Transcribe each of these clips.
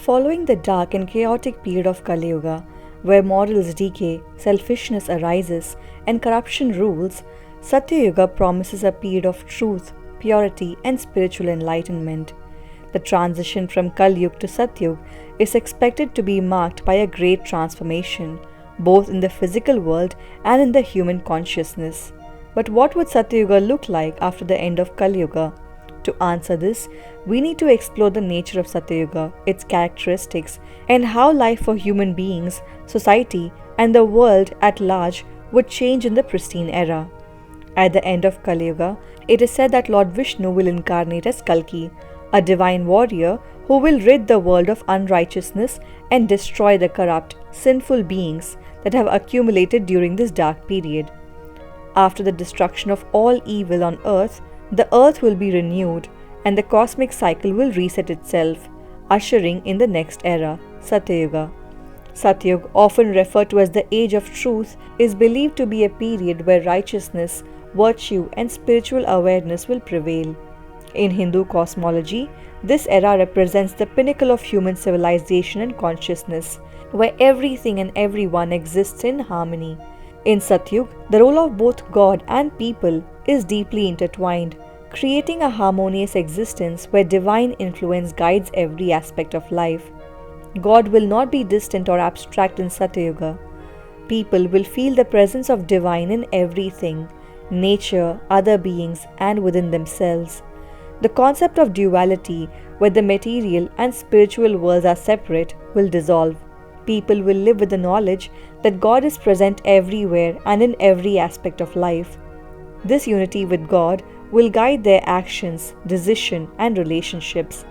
Following the dark and chaotic period of Kaliyuga, where morals decay, selfishness arises, and corruption rules, Satyuga promises a period of truth, purity, and spiritual enlightenment. The transition from Kalyug to Satyug is expected to be marked by a great transformation, both in the physical world and in the human consciousness. But what would Satyuga look like after the end of Kalyuga? To answer this, we need to explore the nature of Satyuga, its characteristics, and how life for human beings, society, and the world at large would change in the pristine era. At the end of Kalyuga, it is said that Lord Vishnu will incarnate as Kalki, a divine warrior who will rid the world of unrighteousness and destroy the corrupt, sinful beings that have accumulated during this dark period. After the destruction of all evil on earth, the earth will be renewed and the cosmic cycle will reset itself, ushering in the next era, Satyuga. Satyug, often referred to as the age of truth, is believed to be a period where righteousness, virtue, and spiritual awareness will prevail. In Hindu cosmology, this era represents the pinnacle of human civilization and consciousness, where everything and everyone exists in harmony. In Satyug, the role of both God and people is deeply intertwined, creating a harmonious existence where divine influence guides every aspect of life. God will not be distant or abstract in Satyuga. People will feel the presence of divine in everything, nature, other beings, and within themselves. The concept of duality, where the material and spiritual worlds are separate, will dissolve. People will live with the knowledge that God is present everywhere and in every aspect of life. This unity with God will guide their actions, decisions, and relationships.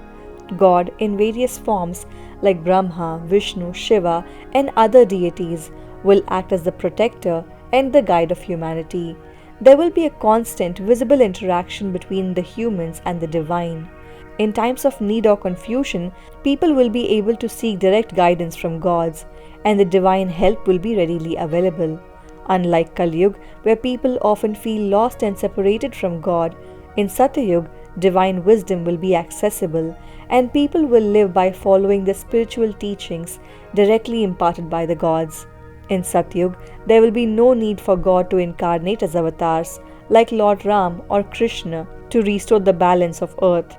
God, in various forms like Brahma, Vishnu, Shiva, and other deities, will act as the protector and the guide of humanity. There will be a constant, visible interaction between the humans and the divine. In times of need or confusion, people will be able to seek direct guidance from gods, and the divine help will be readily available. Unlike Kalyug, where people often feel lost and separated from God, in Satyug, divine wisdom will be accessible, and people will live by following the spiritual teachings directly imparted by the gods. In Satyug, there will be no need for God to incarnate as avatars, like Lord Ram or Krishna, to restore the balance of earth.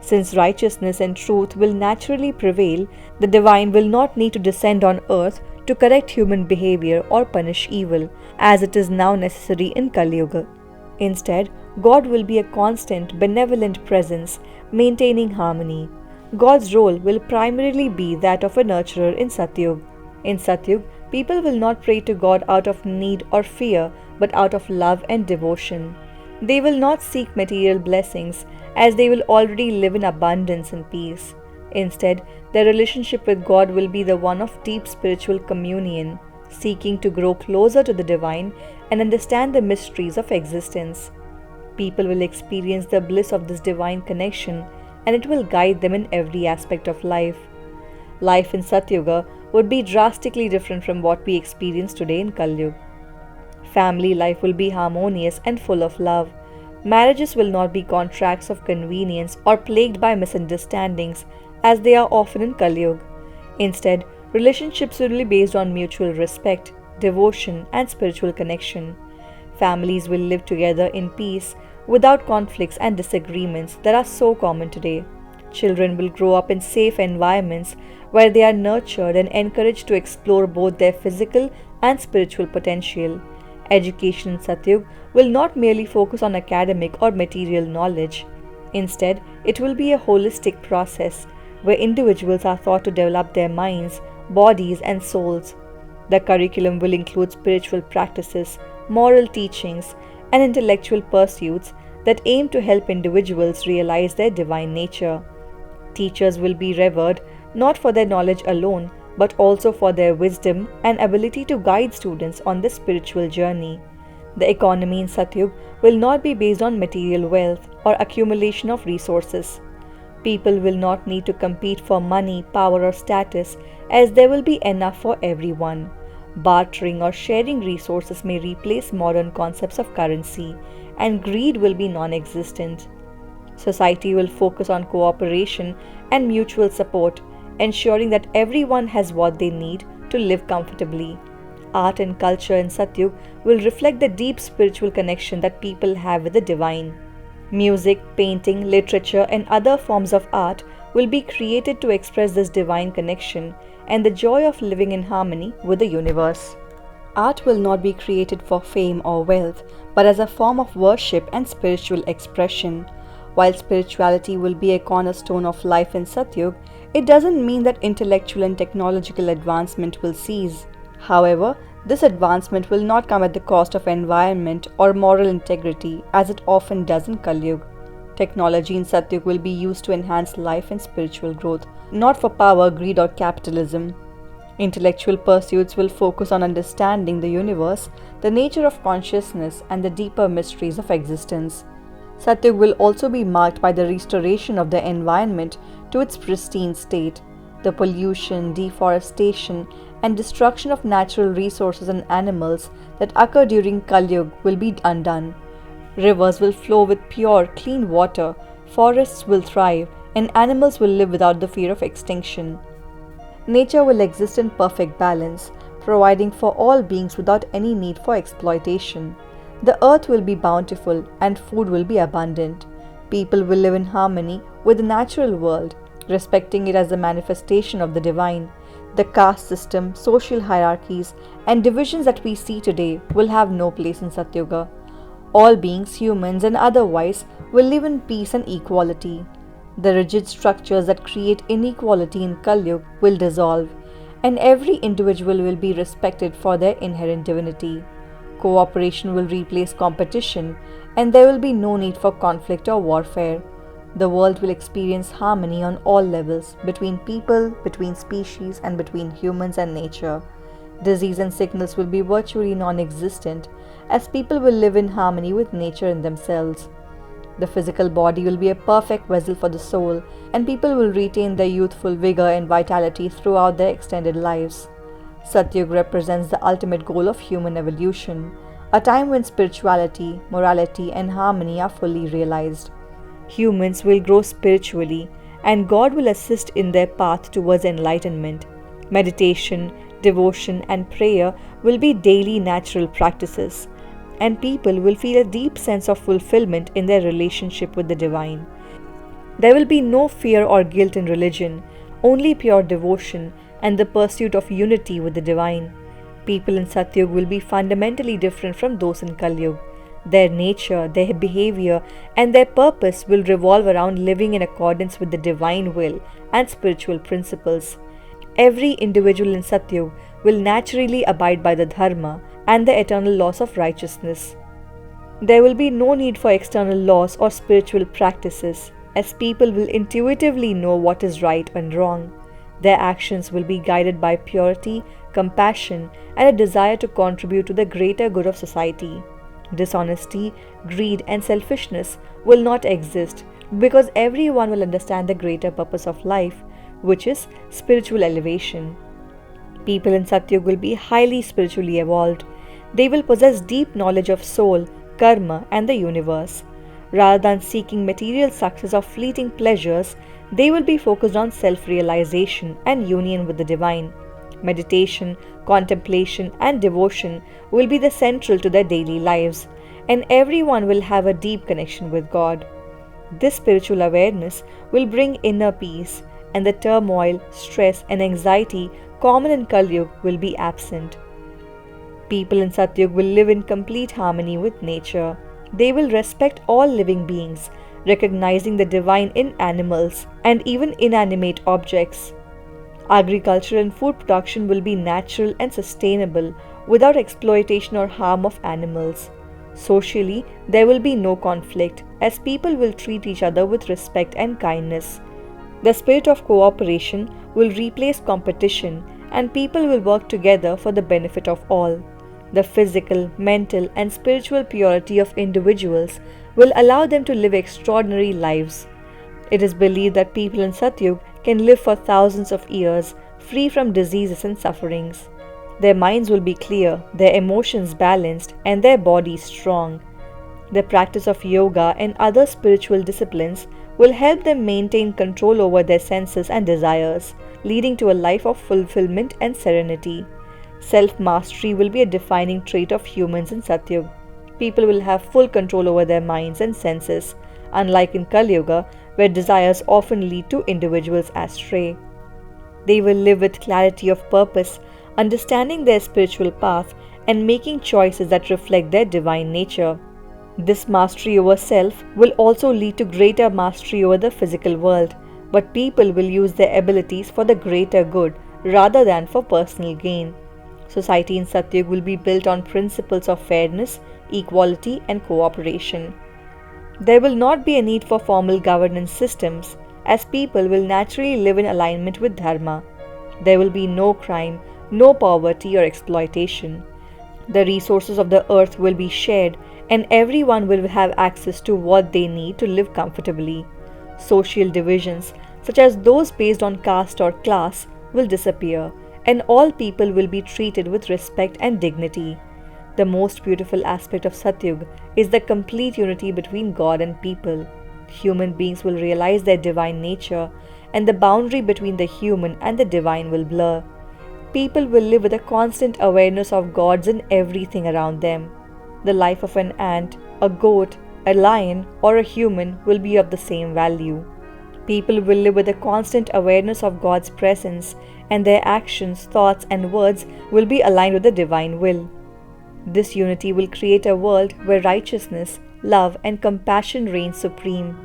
Since righteousness and truth will naturally prevail, the divine will not need to descend on earth to correct human behavior or punish evil, as it is now necessary in Kalyuga. Instead, God will be a constant, benevolent presence, maintaining harmony. God's role will primarily be that of a nurturer in Satyug. In Satyug, people will not pray to God out of need or fear, but out of love and devotion. They will not seek material blessings, as they will already live in abundance and peace. Instead, their relationship with God will be the one of deep spiritual communion, seeking to grow closer to the divine and understand the mysteries of existence. People will experience the bliss of this divine connection, and it will guide them in every aspect of life. Life in Satyuga would be drastically different from what we experience today in Kalyug. Family life will be harmonious and full of love. Marriages will not be contracts of convenience or plagued by misunderstandings, as they are often in Kalyug. Instead, relationships will be based on mutual respect, devotion, and spiritual connection. Families will live together in peace, without conflicts and disagreements that are so common today. Children will grow up in safe environments where they are nurtured and encouraged to explore both their physical and spiritual potential. Education in Satyug will not merely focus on academic or material knowledge. Instead, it will be a holistic process where individuals are taught to develop their minds, bodies, and souls. The curriculum will include spiritual practices, moral teachings, and intellectual pursuits that aim to help individuals realize their divine nature. Teachers will be revered not for their knowledge alone, but also for their wisdom and ability to guide students on the spiritual journey. The economy in Satyug will not be based on material wealth or accumulation of resources. People will not need to compete for money, power, or status, as there will be enough for everyone. Bartering or sharing resources may replace modern concepts of currency, and greed will be non-existent. Society will focus on cooperation and mutual support, ensuring that everyone has what they need to live comfortably. Art and culture in Satyug will reflect the deep spiritual connection that people have with the divine. Music, painting, literature, and other forms of art will be created to express this divine connection and the joy of living in harmony with the universe. Art will not be created for fame or wealth, but as a form of worship and spiritual expression. While spirituality will be a cornerstone of life in Satyug, it doesn't mean that intellectual and technological advancement will cease. However, this advancement will not come at the cost of environment or moral integrity as it often does in Kalyug. Technology in Satyug will be used to enhance life and spiritual growth, not for power, greed, or capitalism. Intellectual pursuits will focus on understanding the universe, the nature of consciousness, and the deeper mysteries of existence. Satyug will also be marked by the restoration of the environment to its pristine state. The pollution, deforestation, and destruction of natural resources and animals that occur during Kalyug will be undone. Rivers will flow with pure, clean water, forests will thrive, and animals will live without the fear of extinction. Nature will exist in perfect balance, providing for all beings without any need for exploitation. The earth will be bountiful and food will be abundant. People will live in harmony with the natural world, respecting it as a manifestation of the divine. The caste system, social hierarchies, and divisions that we see today will have no place in Satyuga. All beings, humans and otherwise, will live in peace and equality. The rigid structures that create inequality in Kalyug will dissolve, and every individual will be respected for their inherent divinity. Cooperation will replace competition, and there will be no need for conflict or warfare. The world will experience harmony on all levels, between people, between species, and between humans and nature. Disease and sickness will be virtually non-existent, as people will live in harmony with nature and themselves. The physical body will be a perfect vessel for the soul, and people will retain their youthful vigor and vitality throughout their extended lives. Satyug represents the ultimate goal of human evolution, a time when spirituality, morality, and harmony are fully realized. Humans will grow spiritually, and God will assist in their path towards enlightenment. Meditation, devotion, and prayer will be daily natural practices, and people will feel a deep sense of fulfillment in their relationship with the divine. There will be no fear or guilt in religion, only pure devotion and the pursuit of unity with the divine. People in Satyug will be fundamentally different from those in Kalyug. Their nature, their behavior, and their purpose will revolve around living in accordance with the divine will and spiritual principles. Every individual in Satyug will naturally abide by the dharma and the eternal laws of righteousness. There will be no need for external laws or spiritual practices, as people will intuitively know what is right and wrong. Their actions will be guided by purity, compassion, and a desire to contribute to the greater good of society. Dishonesty, greed, and selfishness will not exist because everyone will understand the greater purpose of life, which is spiritual elevation. People in Satyug will be highly spiritually evolved. They will possess deep knowledge of soul, karma, and the universe. Rather than seeking material success or fleeting pleasures, they will be focused on self-realization and union with the divine. Meditation, contemplation, and devotion will be the central to their daily lives, and everyone will have a deep connection with God. This spiritual awareness will bring inner peace, and the turmoil, stress, and anxiety common in Kalyug will be absent. People in Satyug will live in complete harmony with nature. They will respect all living beings, recognizing the divine in animals and even inanimate objects. Agriculture and food production will be natural and sustainable without exploitation or harm of animals. Socially, there will be no conflict, as people will treat each other with respect and kindness. The spirit of cooperation will replace competition, and people will work together for the benefit of all. The physical, mental, and spiritual purity of individuals will allow them to live extraordinary lives. It is believed that people in Satyug can live for thousands of years, free from diseases and sufferings. Their minds will be clear, their emotions balanced, and their bodies strong. The practice of yoga and other spiritual disciplines will help them maintain control over their senses and desires, leading to a life of fulfillment and serenity. Self-mastery will be a defining trait of humans in Satyug. People will have full control over their minds and senses, unlike in Kaliyuga, where desires often lead to individuals astray. They will live with clarity of purpose, understanding their spiritual path and making choices that reflect their divine nature. This mastery over self will also lead to greater mastery over the physical world, but people will use their abilities for the greater good rather than for personal gain. Society in Satyug will be built on principles of fairness, equality, and cooperation. There will not be a need for formal governance systems, as people will naturally live in alignment with Dharma. There will be no crime, no poverty or exploitation. The resources of the earth will be shared, and everyone will have access to what they need to live comfortably. Social divisions, such as those based on caste or class, will disappear, and all people will be treated with respect and dignity. The most beautiful aspect of Satyug is the complete unity between God and people. Human beings will realize their divine nature, and the boundary between the human and the divine will blur. People will live with a constant awareness of gods in everything around them. The life of an ant, a goat, a lion, or a human will be of the same value. People will live with a constant awareness of God's presence, and their actions, thoughts, and words will be aligned with the divine will. This unity will create a world where righteousness, love, and compassion reign supreme.